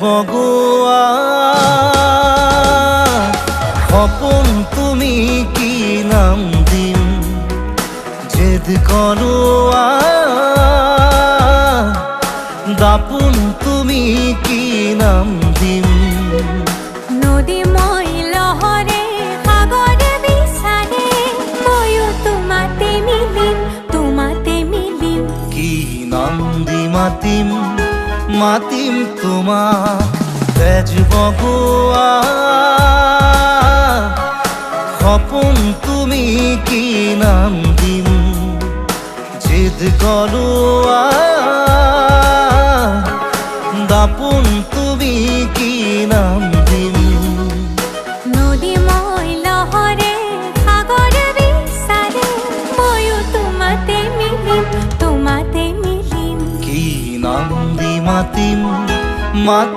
বগোয়া খপন তুমি কি নাম দিম জেদ করোয়া দাপুন তুমি কি নাম দিম নদী মই লহরে সাগরে বিচারে ময়ো তোমাতে মিলিম কি নাম দি মাতিম মাতিম তোমাক তেজ বগোয়া খপন তুমি কি নাম দিম জেদ করোয়া দাপুন তুমি কি নাম দিম নদী মই লহরে সাগরে বিচারে ময়ো তোমাতে মিলিম কি নাম দি মাতিম মাতিম